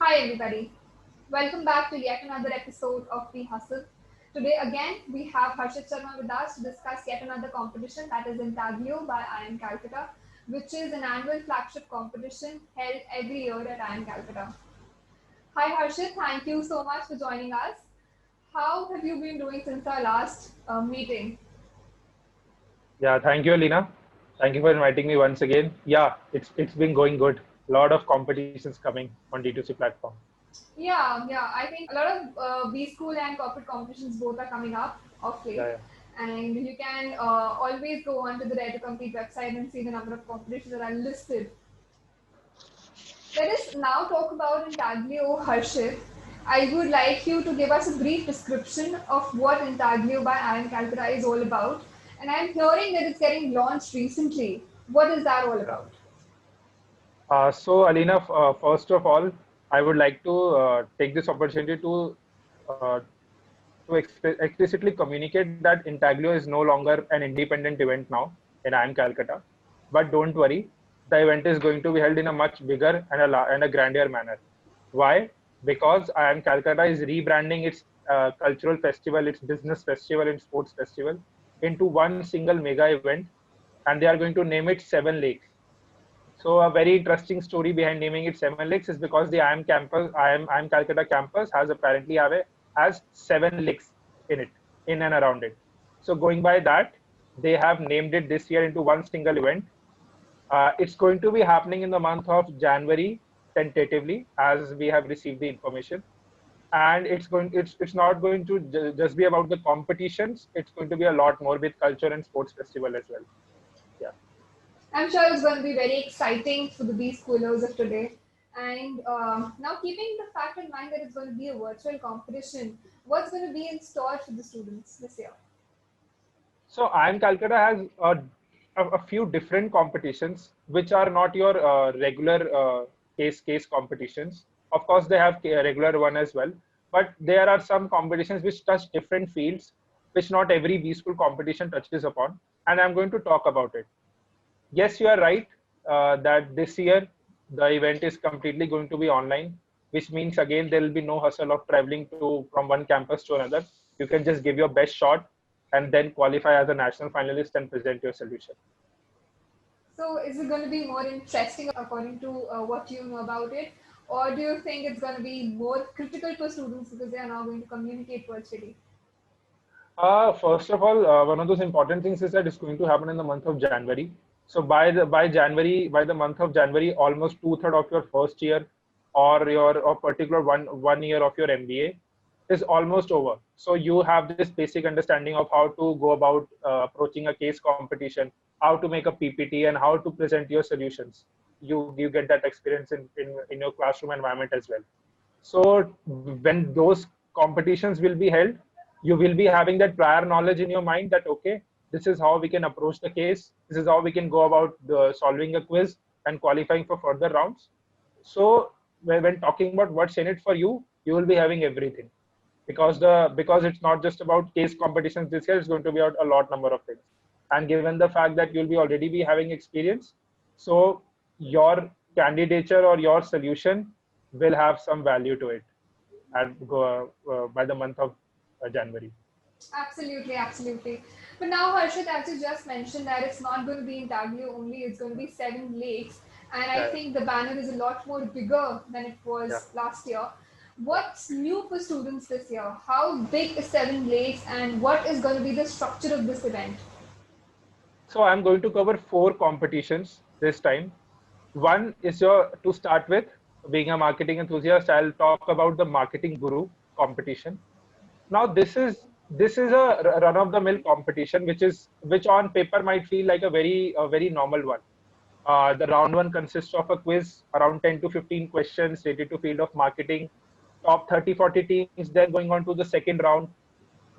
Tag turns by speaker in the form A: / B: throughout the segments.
A: Hi everybody, welcome back to yet another episode of The Hustle. Today again we have Harshit Sharma with us to discuss yet another competition that is Intaglio by IIM Calcutta, which is an annual flagship competition held every year at IIM Calcutta. Hi Harshit, thank you so much for joining us. How have you been doing since our last meeting?
B: Yeah, thank you, Alina. Thank you for inviting me once again. Yeah, it's been going good. A lot of competitions coming on D2C platform.
A: Yeah. I think a lot of B school and corporate competitions both are coming up of
B: Yeah,
A: late.
B: yeah.
A: And you can always go onto the Dare to Compete website and see the number of competitions that are listed. Let us now talk about Intaglio, Harshit. I would like you to give us a brief description of what Intaglio by IIM Calcutta is all about. And I'm hearing that it's getting launched recently. What is that all about?
B: So, Alina, first of all, I would like to take this opportunity uh, to explicitly communicate that Intaglio is no longer an independent event now in IIM Calcutta. But don't worry, the event is going to be held in a much bigger and a grander manner. Why? Because IIM Calcutta is rebranding its cultural festival, its business festival, and sports festival into one single mega event, and they are going to name it Seven Lakes. So a very interesting story behind naming it Seven Lakes is because the IIM Calcutta campus has apparently has 7 lakes in it, in and around it. So going by that, they have named it this year into one single event. It's going to be happening in the month of January tentatively, as we have received the information. And it's not going to just be about the competitions. It's going to be a lot more with culture and sports festival as well. Yeah.
A: I'm sure it's going to be very exciting for the B schoolers of today. And now, keeping the fact in mind that it's going to be a virtual competition, what's going to be in store for the students this year?
B: So IIM Calcutta has a few different competitions which are not your regular case competitions. Of course, they have a regular one as well, but there are some competitions which touch different fields, which not every B school competition touches upon, and I'm going to talk about it. Yes, you are right that this year the event is completely going to be online, which means again there will be no hustle of traveling to from one campus to another. You can just give your best shot and then qualify as a national finalist and present your solution.
A: So, is it going to be more interesting according to what you know about it? Or do you think it's going to be more critical for students because they are now going to communicate virtually?
B: First of all, one of those important things is that it's going to happen in the month of January. So by the month of January, almost two-thirds of your first year or particular one year of your MBA is almost over. So you have this basic understanding of how to go about approaching a case competition, how to make a PPT, and how to present your solutions. You get that experience in your classroom environment as well. So when those competitions will be held, you will be having that prior knowledge in your mind that okay, this is how we can approach the case, this is how we can go about solving a quiz and qualifying for further rounds. So when talking about what's in it for you, you will be having everything because it's not just about case competitions this year, it's going to be about a lot number of things. And given the fact that you'll be already be having experience, so your candidature or your solution will have some value to it and go by the month of January.
A: Absolutely. But now, Harshit, as you just mentioned, that it's not going to be in Taglio only, it's going to be seven lakes. And I
B: Yeah,
A: think the banner is a lot more bigger than it
B: yeah,
A: was last year.
B: yeah.
A: What's new for students this year? How big is Seven Lakes and what is going to be the structure of this event?
B: So I'm going to cover four competitions this time. One is your to start with, being a marketing enthusiast, I'll talk about the marketing guru competition. Now this is a run of the mill competition, which on paper might feel like a very normal one. The round one consists of a quiz around 10 to 15 questions related to field of marketing. Top 30-40 teams then going on to the second round.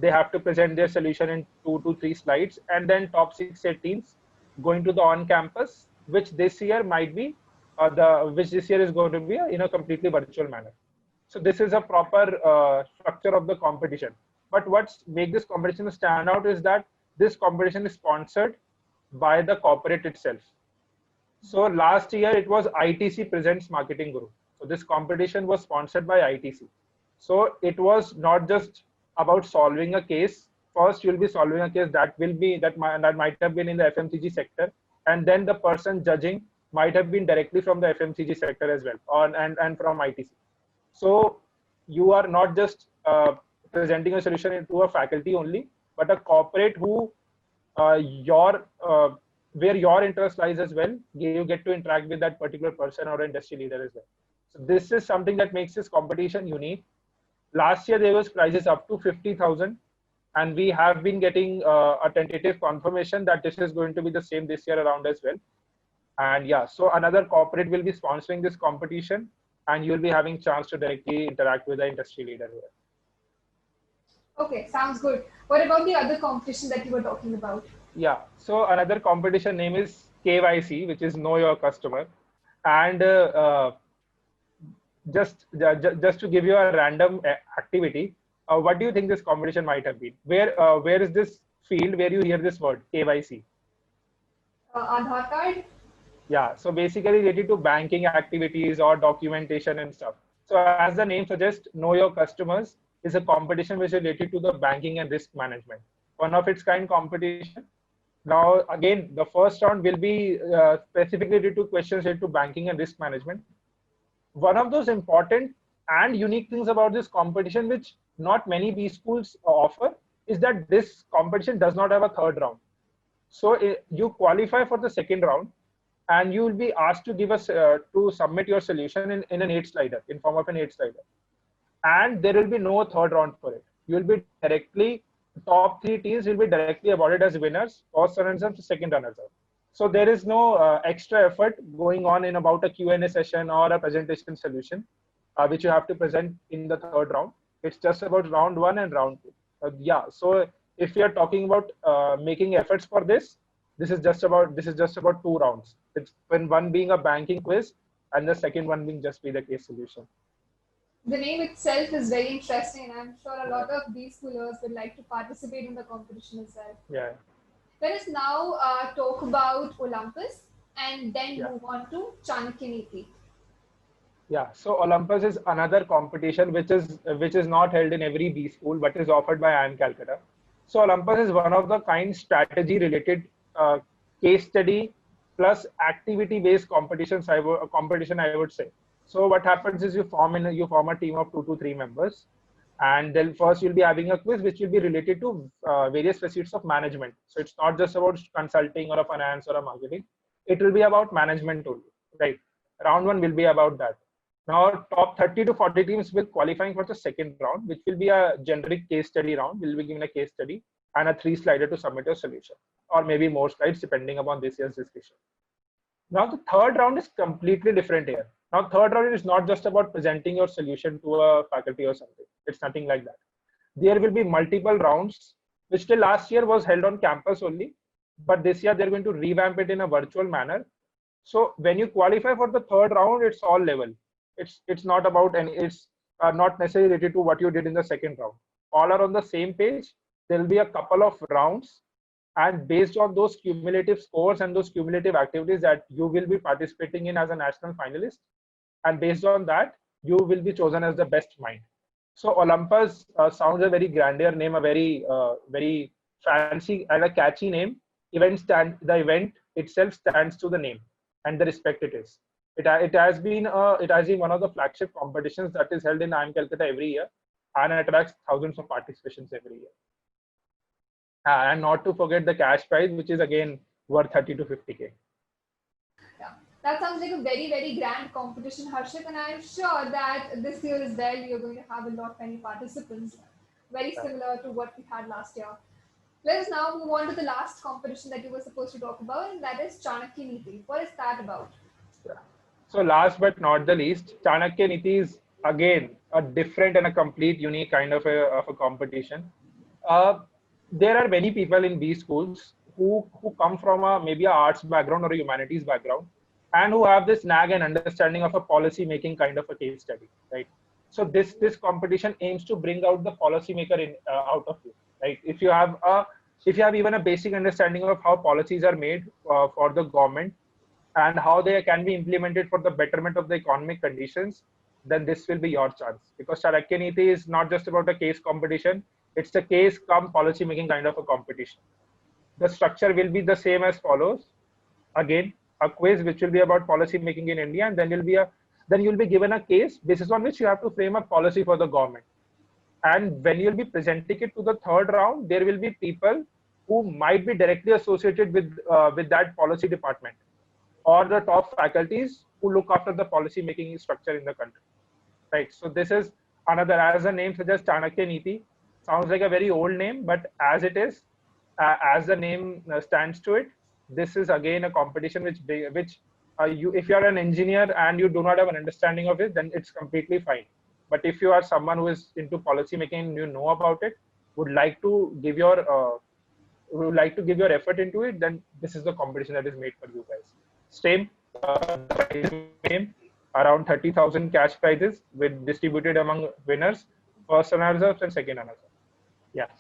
B: They have to present their solution in 2 to 3 slides, and then top 6 8 teams going to the on campus, which this year might be the which this year is going to be in a completely virtual manner. So this is a proper structure of the competition. But what's make this competition stand out is that this competition is sponsored by the corporate itself. So last year it was ITC presents Marketing Guru. So this competition was sponsored by ITC. So it was not just about solving a case. First, you'll be solving a case that might have been in the FMCG sector, and then the person judging might have been directly from the FMCG sector as well, and from ITC. So you are not just presenting a solution to a faculty only, but a corporate who your where your interest lies as well. You get to interact with that particular person or industry leader as well. So this is something that makes this competition unique. Last year there was prizes up to 50,000, and we have been getting a tentative confirmation that this is going to be the same this year around as well. And yeah, so another corporate will be sponsoring this competition, and you'll be having chance to directly interact with the industry leader here.
A: Okay, sounds good. What about the other competition that you were talking about?
B: Yeah, so another competition name is KYC, which is Know Your Customer. And just to give you a random activity, what do you think this competition might have been? Where is this field where you hear this word KYC?
A: Aadhaar card?
B: Yeah, so basically related to banking activities or documentation and stuff. So as the name suggests, Know Your Customers is a competition which is related to the banking and risk management. One of its kind competition. Now, again, the first round will be specifically related to questions related to banking and risk management. One of those important and unique things about this competition, which not many B schools offer, is that this competition does not have a third round. So you qualify for the second round, and you will be asked to give us to submit your solution in an 8-slider, in form of an 8-slider. And there will be no third round for it. You will be directly, top 3 teams will be directly awarded as winners, first runners-up to second runners-up. So there is no extra effort going on in about a Q&A session or a presentation solution, which you have to present in the third round. It's just about round 1 and round 2. Yeah, so if you are talking about making efforts for this, this is just about 2 rounds. It's when one being a banking quiz and the second one being just be the case solution.
A: The name itself is very interesting, and I'm sure a lot of B schoolers would like to participate in the competition as well.
B: Yeah.
A: Let us now talk about Olympus and then move on to Chanakya Neeti.
B: Yeah, so Olympus is another competition which is not held in every B school but is offered by IIM Calcutta. So Olympus is one of the kind strategy related case study plus activity based competitions. I would say. So what happens is you form a team of 2 to 3 members, and then first you'll be having a quiz which will be related to various facets of management. So it's not just about consulting or a finance or a marketing. It will be about management only, right? Round 1 will be about that. Now, top 30 to 40 teams will qualifying for the second round, which will be a generic case study round. We'll be given a case study and a 3-slider to submit your solution, or maybe more slides depending upon this year's discussion. Now, the third round is completely different here. Now, third round is not just about presenting your solution to a faculty or something. It's nothing like that. There will be multiple rounds, which till last year was held on campus only, but this year they're going to revamp it in a virtual manner. So when you qualify for the third round, it's all level. It's not about it's not necessarily related to what you did in the second round. All are on the same page. There will be a couple of rounds, and based on those cumulative scores and those cumulative activities that you will be participating in as a national finalist, and based on that, you will be chosen as the best mind. So Olympus sounds a very grandeur name, a very fancy and a catchy name. The event itself stands to the name and the respect it is. It has been one of the flagship competitions that is held in IIM Calcutta every year, and attracts thousands of participations every year. And not to forget the cash prize, which is again worth 30 to 50K.
A: Yeah, that sounds like a very, very grand competition, Harshit, and I'm sure that this year as well, you're going to have a lot many participants, very similar to what we had last year. Let us now move on to the last competition that you were supposed to talk about, and that is Chanakya Neeti. What is that about?
B: Yeah. So last but not the least, Chanakya Neeti is again a different and a complete unique kind of a competition. There are many people in B schools who come from maybe an arts background or a humanities background, and who have this knack and understanding of a policy making kind of a case study, right? So this competition aims to bring out the policy maker out of you, right? If you have even a basic understanding of how policies are made for the government, and how they can be implemented for the betterment of the economic conditions, then this will be your chance. Because Chanakya Niti is not just about a case competition, it's a case come policy making kind of a competition. The structure will be the same as follows. Again, a quiz which will be about policy making in India, and then you'll be given a case basis on which you have to frame a policy for the government. And when you'll be presenting it to the third round, there will be people who might be directly associated with that policy department, or the top faculties who look after the policy making structure in the country. Right. So this is another, as a name suggests, Chanakya Niti sounds like a very old name, but as it is, as the name stands to it, this is again a competition which you, if you are an engineer and you do not have an understanding of it, then it's completely fine. But if you are someone who is into policy making, you know about it, would like to give your effort into it, then this is the competition that is made for you guys. Same, same, around 30,000 cash prizes with distributed among winners, first runners-up and second runners-up. Yes.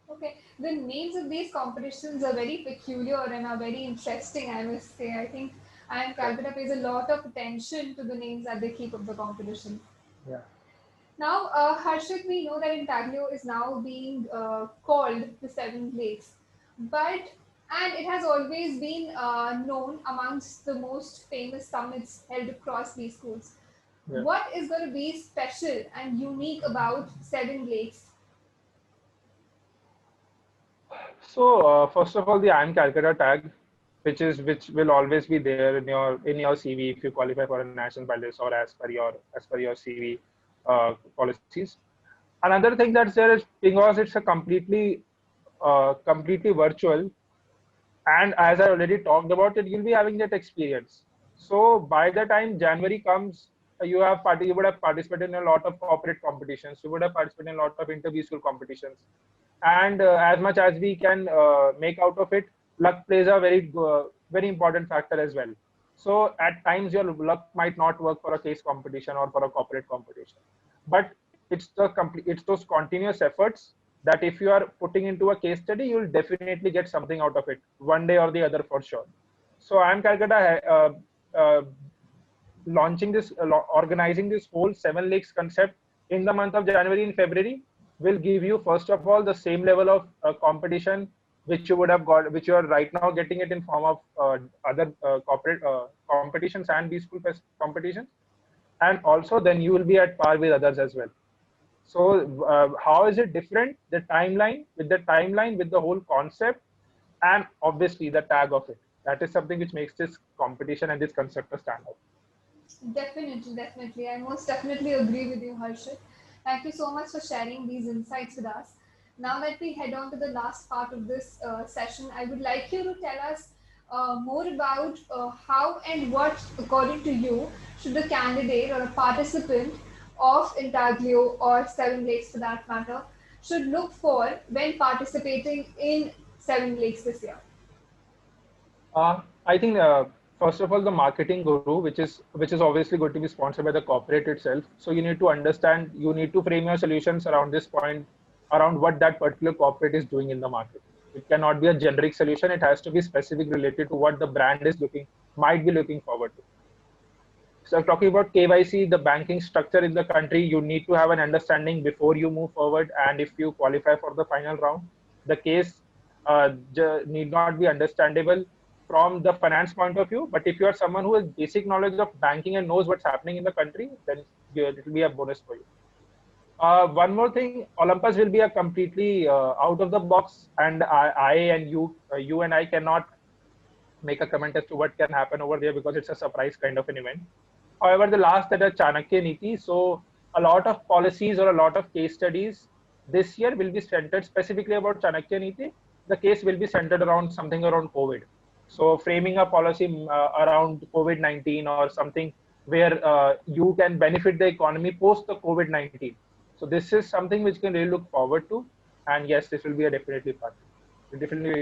A: Okay, the names of these competitions are very peculiar and are very interesting, I must say. I think IIM Calcutta pays a lot of attention to the names that they keep of the competition.
B: Yeah.
A: Now, Harshit, we know that Intaglio is now being called the Seven Lakes, and it has always been known amongst the most famous summits held across these schools. Yeah. What is going to be special and unique about Seven Lakes?
B: So first of all, the IIM Calcutta tag, which will always be there in your CV if you qualify for a national finalist or as per your CV policies. Another thing that's there is because it's a completely virtual, and as I already talked about it, you'll be having that experience. So by the time January comes, you would have participated in a lot of corporate competitions. You would have participated in a lot of inter-school competitions. And as much as we can make out of it, luck plays a very important factor as well. So at times your luck might not work for a case competition or for a corporate competition, but it's those continuous efforts that if you are putting into a case study, you'll definitely get something out of it one day or the other for sure. So IIM Calcutta organizing this whole Seven Lakes concept in the month of January and February will give you, first of all, the same level of competition which you would have got, which you are right now getting it in form of other corporate competitions and B-School competitions, and also then you will be at par with others as well. So how is it different? The timeline, with the whole concept, and obviously the tag of it. That is something which makes this competition and this concept a stand out.
A: Definitely. I most definitely agree with you, Harshit. Thank you so much for sharing these insights with us. Now that we head on to the last part of this session, I would like you to tell us more about how and what, according to you, should a candidate or a participant of Intaglio or Seven Lakes for that matter should look for when participating in Seven Lakes this year?
B: I think first of all, the marketing guru, which is obviously going to be sponsored by the corporate itself. So you need to understand, you need to frame your solutions around this point, around what that particular corporate is doing in the market. It cannot be a generic solution. It has to be specific, related to what the brand is might be looking forward to. So talking about KYC, the banking structure in the country, you need to have an understanding before you move forward. And if you qualify for the final round, the case need not be understandable from the finance point of view. But if you are someone who has basic knowledge of banking and knows what's happening in the country, then it will be a bonus for you. One more thing, Olympus will be a completely out of the box, and I and you and I cannot make a comment as to what can happen over there because it's a surprise kind of an event. However, the last that are Chanakya Niti, so a lot of policies or a lot of case studies this year will be centered specifically about Chanakya Niti. The case will be centered around something around COVID. So framing a policy around COVID-19 or something where you can benefit the economy post the COVID-19. So this is something which can really look forward to. And yes, this will be definitely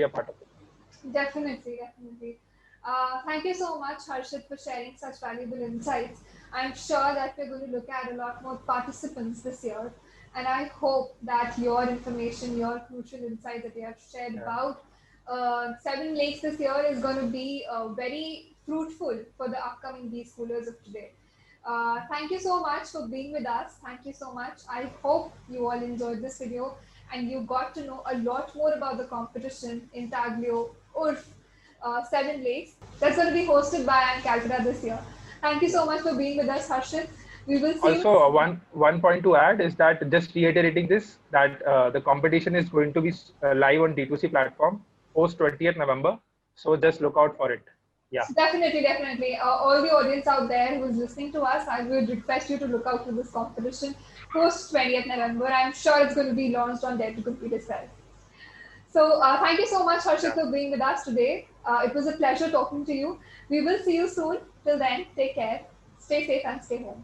B: a part of it.
A: Definitely. Thank you so much, Harshit, for sharing such valuable insights. I'm sure that we're going to look at a lot more participants this year. And I hope that your information, your crucial insights that you have shared about Seven Lakes this year is going to be very fruitful for the upcoming B schoolers of today. Thank you so much for being with us. Thank you so much. I hope you all enjoyed this video and you got to know a lot more about the competition in Taglio Urf Seven Lakes that's going to be hosted by IIM Calcutta this year. Thank you so much for being with us, Harshit. We will see
B: Also,
A: you.
B: one point to add is that just reiterating this, that the competition is going to be live on D2C platform post 20th November. So just look out for it. Yeah.
A: Definitely, definitely. All the audience out there who is listening to us, I would request you to look out for this competition post 20th November. I'm sure it's going to be launched on Dare to Compete as well. So thank you so much, Harshit, for being with us today. It was a pleasure talking to you. We will see you soon. Till then, take care, stay safe and stay home.